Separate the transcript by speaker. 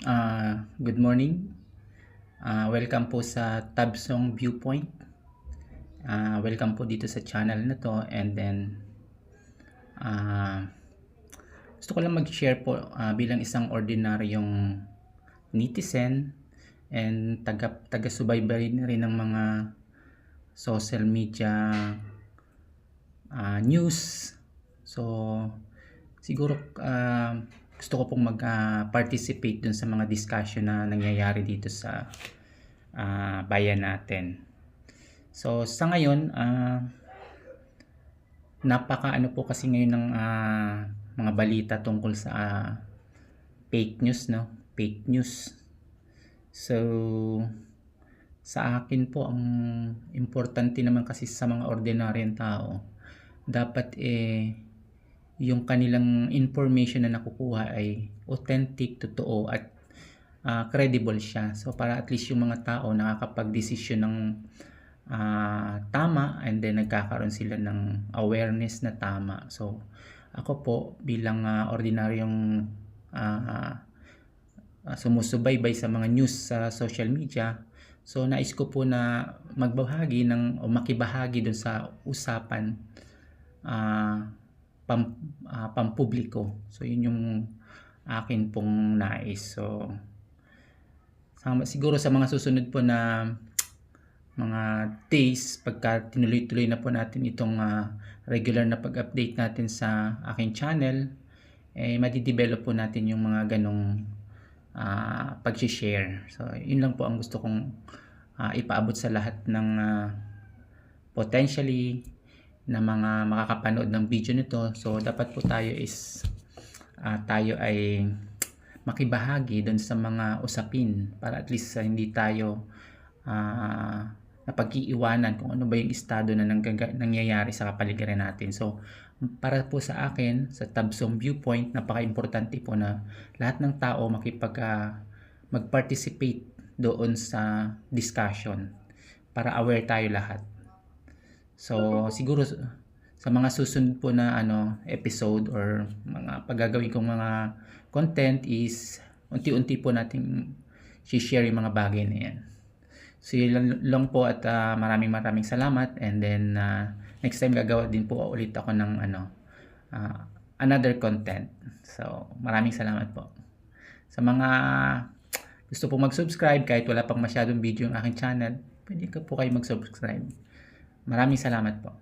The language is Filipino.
Speaker 1: Good morning. Welcome po sa Tabsong Viewpoint. Welcome po dito sa channel na to, and then gusto ko lang mag-share po bilang isang ordinaryong netizen and taga-subaybay na rin ng mga social media news. So siguro gusto ko pong mag-participate dun sa mga discussion na nangyayari dito sa bayan natin. So sa ngayon, napaka po kasi ngayon ng mga balita tungkol sa fake news, no? Fake news. So sa akin po, ang importante naman kasi sa mga ordinaryong tao, dapat yung kanilang information na nakukuha ay authentic, totoo, at credible siya. So para at least yung mga tao nakakapag-desisyon ng tama, and then nagkakaroon sila ng awareness na tama. So ako po bilang ordinaryong sumusubaybay sa mga news sa social media, so nais ko po na magbahagi o makibahagi dun sa usapan pampubliko. So yun yung akin pong nais. So siguro sa mga susunod po na mga days, pagka tinuloy-tuloy na po natin itong regular na pag-update natin sa aking channel, madidevelop po natin yung mga ganong pag-share. So yun lang po ang gusto kong ipaabot sa lahat ng potentially na mga makakapanood ng video nito. So dapat po tayo ay makibahagi doon sa mga usapin para at least hindi tayo napag-iiwanan kung ano ba yung estado na nangyayari sa kapaligiran natin. So para po sa akin, sa Tabsong Viewpoint, napaka-importante po na lahat ng tao mag-participate doon sa discussion para aware tayo lahat. So siguro sa mga susunod po na episode or mga paggagawin kong mga content is unti-unti po nating share yung mga bagay na yan. So yun lang po, at maraming salamat, and then next time gagawa din po ulit ako ng another content. So maraming salamat po. Sa mga gusto po mag-subscribe kahit wala pang masyadong video yung aking channel, pwede po kayo mag-subscribe. Maraming salamat po.